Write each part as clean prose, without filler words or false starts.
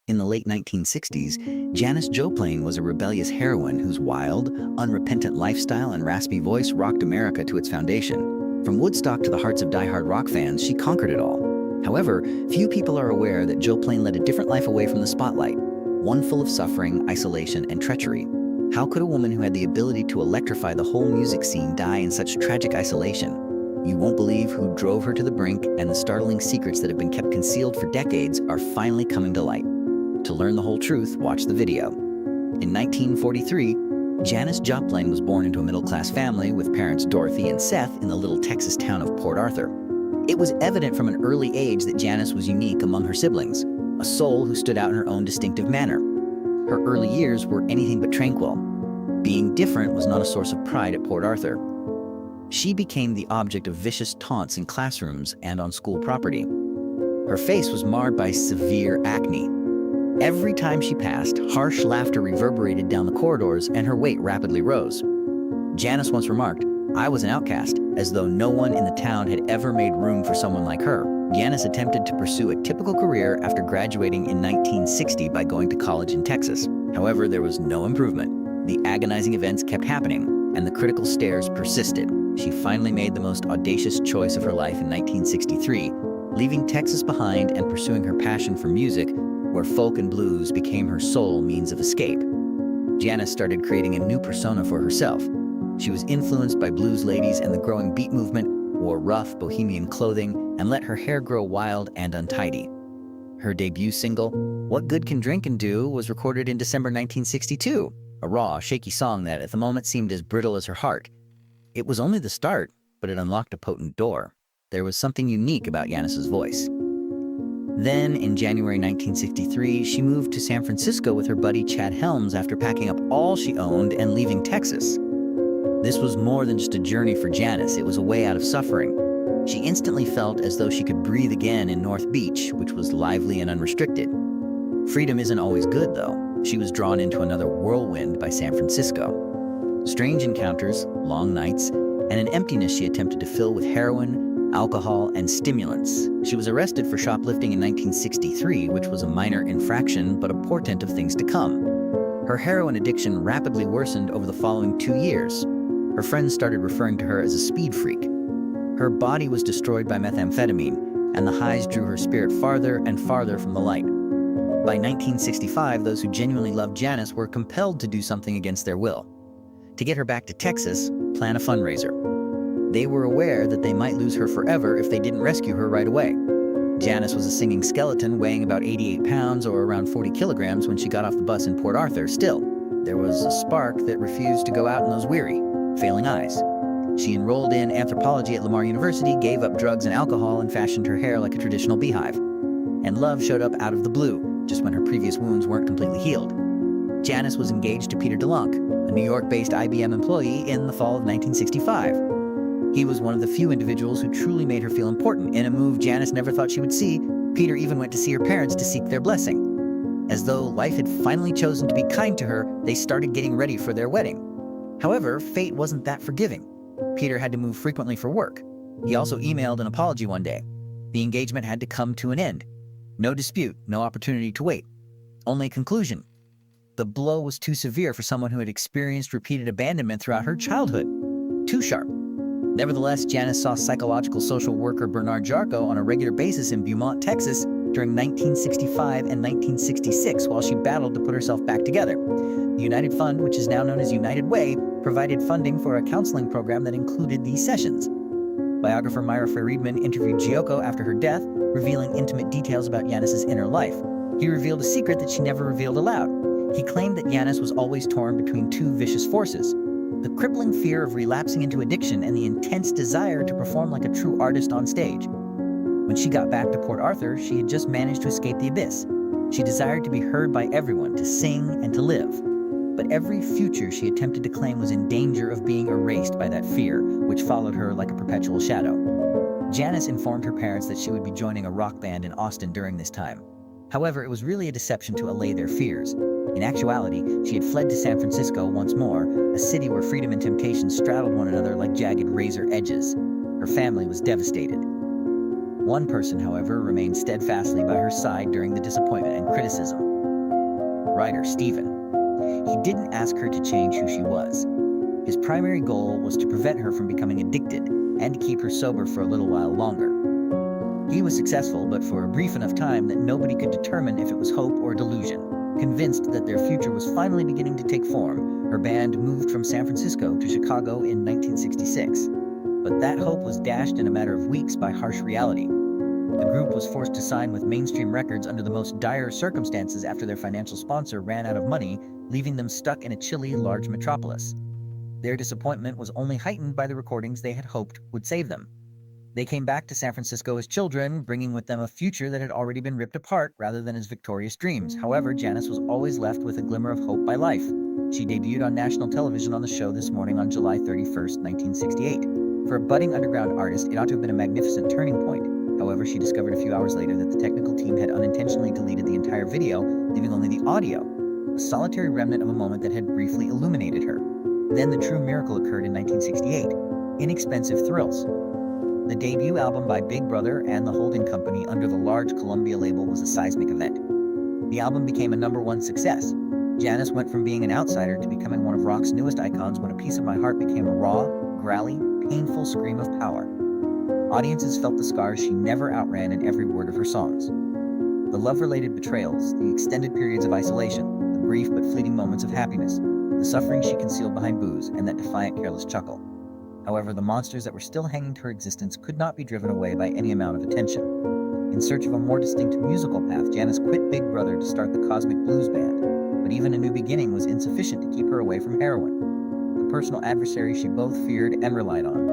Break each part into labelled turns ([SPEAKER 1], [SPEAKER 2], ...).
[SPEAKER 1] In the late 1960s, Janis Joplin was a rebellious heroine whose wild, unrepentant lifestyle and raspy voice rocked America to its foundation. From Woodstock to the hearts of die-hard rock fans, she conquered it all. However, few people are aware that Joplin led a different life away from the spotlight, one full of suffering, isolation, and treachery. How could a woman who had the ability to electrify the whole music scene die in such tragic isolation? You won't believe who drove her to the brink, and the startling secrets that have been kept concealed for decades are finally coming to light. To learn the whole truth, watch the video. In 1943, Janis Joplin was born into a middle-class family with parents Dorothy and Seth in the little Texas town of Port Arthur. It was evident from an early age that Janis was unique among her siblings, a soul who stood out in her own distinctive manner. Her early years were anything but tranquil. Being different was not a source of pride at Port Arthur. She became the object of vicious taunts in classrooms and on school property. Her face was marred by severe acne. Every time she passed, harsh laughter reverberated down the corridors and her weight rapidly rose. Janis once remarked, "I was an outcast," as though no one in the town had ever made room for someone like her. Janis attempted to pursue a typical career after graduating in 1960 by going to college in Texas. However, there was no improvement. The agonizing events kept happening, and the critical stares persisted. She finally made the most audacious choice of her life in 1963, leaving Texas behind and pursuing her passion for music, where folk and blues became her sole means of escape. Janis started creating a new persona for herself. She was influenced by blues ladies and the growing beat movement, wore rough, bohemian clothing, and let her hair grow wild and untidy. Her debut single, "What Good Can Drinkin' Do," was recorded in December 1962, a raw, shaky song that at the moment seemed as brittle as her heart. It was only the start, but it unlocked a potent door. There was something unique about Janis's voice. Then, in January 1963, she moved to San Francisco with her buddy Chad Helms after packing up all she owned and leaving Texas. This was more than just a journey for Janis, it was a way out of suffering. She instantly felt as though she could breathe again in North Beach, which was lively and unrestricted. Freedom isn't always good, though. She was drawn into another whirlwind by San Francisco. Strange encounters, long nights, and an emptiness she attempted to fill with heroin, alcohol, and stimulants. She was arrested for shoplifting in 1963, which was a minor infraction but a portent of things to come. Her heroin addiction rapidly worsened over the following 2 years. Her friends started referring to her as a speed freak. Her body was destroyed by methamphetamine, and the highs drew her spirit farther and farther from the light. By 1965, those who genuinely loved Janis were compelled to do something against their will. To get her back to Texas, plan a fundraiser. They were aware that they might lose her forever if they didn't rescue her right away. Janis was a singing skeleton weighing about 88 pounds or around 40 kilograms when she got off the bus in Port Arthur. Still, there was a spark that refused to go out in those weary, failing eyes. She enrolled in anthropology at Lamar University, gave up drugs and alcohol, and fashioned her hair like a traditional beehive. And love showed up out of the blue, just when her previous wounds weren't completely healed. Janis was engaged to Peter DeLonc, a New York-based IBM employee, in the fall of 1965. He was one of the few individuals who truly made her feel important. In a move Janis never thought she would see, Peter even went to see her parents to seek their blessing. As though life had finally chosen to be kind to her, they started getting ready for their wedding. However, fate wasn't that forgiving. Peter had to move frequently for work. He also emailed an apology one day. The engagement had to come to an end. No dispute, no opportunity to wait. Only conclusion. The blow was too severe for someone who had experienced repeated abandonment throughout her childhood. Too sharp. Nevertheless, Janis saw psychological social worker Bernard Jarko on a regular basis in Beaumont, Texas during 1965 and 1966 while she battled to put herself back together. The United Fund, which is now known as United Way, provided funding for a counseling program that included these sessions. Biographer Myra Friedman interviewed Giocco after her death, revealing intimate details about Janis's inner life. He revealed a secret that she never revealed aloud. He claimed that Janis was always torn between two vicious forces: the crippling fear of relapsing into addiction and the intense desire to perform like a true artist on stage. When she got back to Port Arthur, she had just managed to escape the abyss. She desired to be heard by everyone, to sing and to live. But every future she attempted to claim was in danger of being erased by that fear, which followed her like a perpetual shadow. Janis informed her parents that she would be joining a rock band in Austin during this time. However, it was really a deception to allay their fears. In actuality, she had fled to San Francisco once more, a city where freedom and temptation straddled one another like jagged razor edges. Her family was devastated. One person, however, remained steadfastly by her side during the disappointment and criticism. writer, Stephen. He didn't ask her to change who she was. His primary goal was to prevent her from becoming addicted and to keep her sober for a little while longer. He was successful, but for a brief enough time that nobody could determine if it was hope or delusion. Convinced that their future was finally beginning to take form, her band moved from San Francisco to Chicago in 1966. But that hope was dashed in a matter of weeks by harsh reality. The group was forced to sign with mainstream records under the most dire circumstances after their financial sponsor ran out of money, leaving them stuck in a chilly, large metropolis. Their disappointment was only heightened by the recordings they had hoped would save them. They came back to San Francisco as children, bringing with them a future that had already been ripped apart rather than as victorious dreams. However, Janis was always left with a glimmer of hope by life. She debuted on national television on the show This Morning on July 31st, 1968. For a budding underground artist, it ought to have been a magnificent turning point. However, she discovered a few hours later that the technical team had unintentionally deleted the entire video, leaving only the audio, a solitary remnant of a moment that had briefly illuminated her. Then the true miracle occurred in 1968, Inexpensive Thrills. The debut album by Big Brother and the holding company under the large Columbia label was a seismic event. The album became a #1 success. Janis went from being an outsider to becoming one of rock's newest icons when A Piece of My Heart became a raw, growly, painful scream of power. Audiences felt the scars she never outran in every word of her songs. The love-related betrayals, the extended periods of isolation, the brief but fleeting moments of happiness, the suffering she concealed behind booze, and that defiant, careless chuckle. However, the monsters that were still hanging to her existence could not be driven away by any amount of attention. In search of a more distinct musical path, Janis quit Big Brother to start the Cosmic Blues Band, but even a new beginning was insufficient to keep her away from heroin, the personal adversary she both feared and relied on.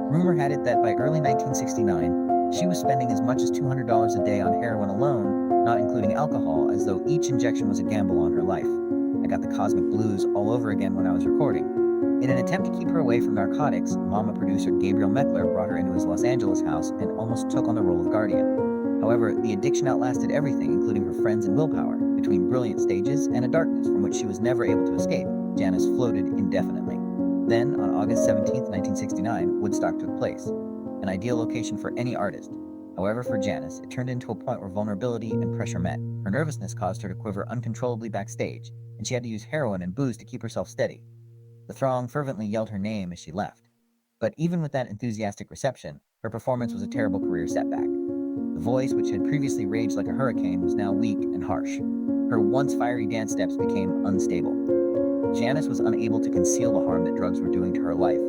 [SPEAKER 1] Rumor had it that by early 1969, she was spending as much as $200 a day on heroin alone, not including alcohol, as though each injection was a gamble on her life. I got the Cosmic Blues all over again when I was recording. In an attempt to keep her away from narcotics, Mama producer Gabriel Meckler brought her into his Los Angeles house and almost took on the role of guardian. However, the addiction outlasted everything, including her friends and willpower. Between brilliant stages and a darkness from which she was never able to escape, Janis floated indefinitely. Then, on August 17, 1969, Woodstock took place, an ideal location for any artist. However, for Janis, it turned into a point where vulnerability and pressure met. Her nervousness caused her to quiver uncontrollably backstage, and she had to use heroin and booze to keep herself steady. The throng fervently yelled her name as she left. But even with that enthusiastic reception, her performance was a terrible career setback. The voice, which had previously raged like a hurricane, was now weak and harsh. Her once fiery dance steps became unstable. Janis was unable to conceal the harm that drugs were doing to her life,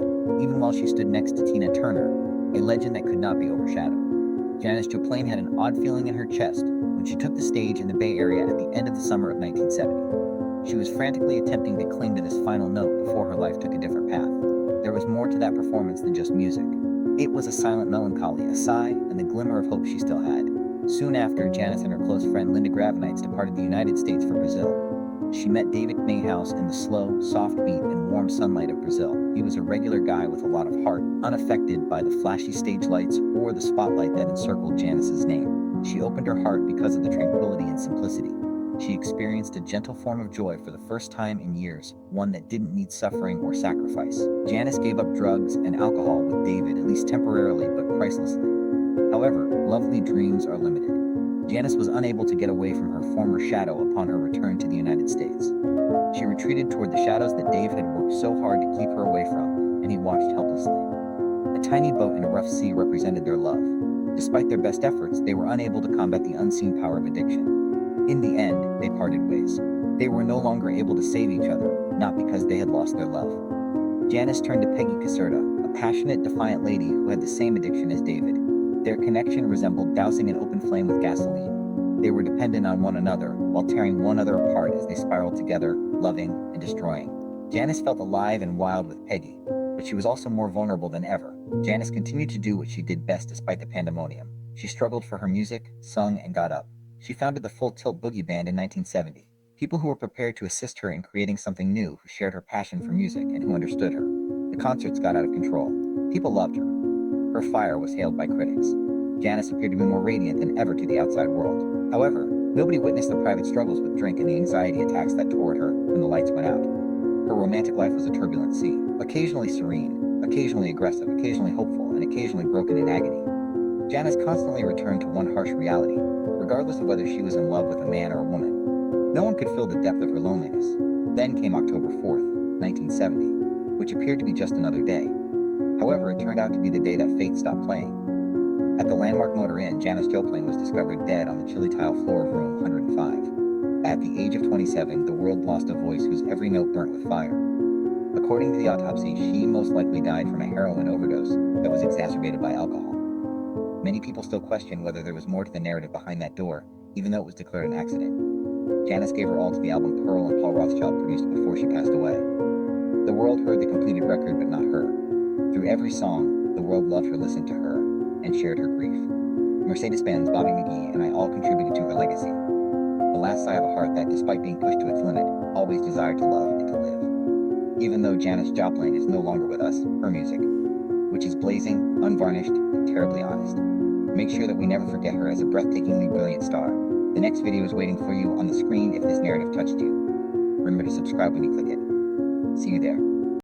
[SPEAKER 1] even while she stood next to Tina Turner, a legend that could not be overshadowed. Janis Joplin had an odd feeling in her chest when she took the stage in the Bay Area at the end of the summer of 1970. She was frantically attempting to cling to this final note before her life took a different path. There was more to that performance than just music. It was a silent melancholy, a sigh, and the glimmer of hope she still had. Soon after, Janis and her close friend Linda Gravenites departed the United States for Brazil. She met David Mayhouse in the slow, soft beat and warm sunlight of Brazil. He was a regular guy with a lot of heart, unaffected by the flashy stage lights or the spotlight that encircled Janis's name. She opened her heart because of the tranquility and simplicity. She experienced a gentle form of joy for the first time in years, one that didn't need suffering or sacrifice. Janis gave up drugs and alcohol with David, at least temporarily but pricelessly. However, lovely dreams are limited. Janis was unable to get away from her former shadow upon her return to the United States. She retreated toward the shadows that Dave had worked so hard to keep her away from, and he watched helplessly. A tiny boat in a rough sea represented their love. Despite their best efforts, they were unable to combat the unseen power of addiction. In the end, they parted ways. They were no longer able to save each other, not because they had lost their love. Janis turned to Peggy Caserta, a passionate, defiant lady who had the same addiction as David. Their connection resembled dousing an open flame with gasoline. They were dependent on one another, while tearing one another apart as they spiraled together, loving and destroying. Janis felt alive and wild with Peggy, but she was also more vulnerable than ever. Janis continued to do what she did best despite the pandemonium. She struggled for her music, sung, and got up. She founded the Full Tilt Boogie Band in 1970. People who were prepared to assist her in creating something new, who shared her passion for music and who understood her. The concerts got out of control. People loved her. Her fire was hailed by critics. Janis appeared to be more radiant than ever to the outside world. However, nobody witnessed the private struggles with drink and the anxiety attacks that tore at her when the lights went out. Her romantic life was a turbulent sea, occasionally serene, occasionally aggressive, occasionally hopeful, and occasionally broken in agony. Janis constantly returned to one harsh reality, regardless of whether she was in love with a man or a woman.
[SPEAKER 2] No one could fill the depth of her loneliness. Then came October 4th, 1970, which appeared to be just another day. However, it turned out to be the day that fate stopped playing. At the landmark Motor Inn, Janis Joplin was discovered dead on the chilly tile floor of room 105. At the age of 27, the world lost a voice whose every note burnt with fire. According to the autopsy, she most likely died from a heroin overdose that was exacerbated by alcohol. Many people still question whether there was more to the narrative behind that door, even though it was declared an accident. Janis gave her all to the album Pearl and Paul Rothchild produced before she passed away. The world heard the completed record, but not her. Through every song, the world loved her, listened to her, and shared her grief. Mercedes-Benz, Bobby McGee, and I all contributed to her legacy. The last sigh of a heart that, despite being pushed to its limit, always desired to love and to live. Even though Janis Joplin is no longer with us, her music, which is blazing, unvarnished, and terribly honest, make sure that we never forget her as a breathtakingly brilliant star. The next video is waiting for you on the screen if this narrative touched you. Remember to subscribe when you click it. See you there.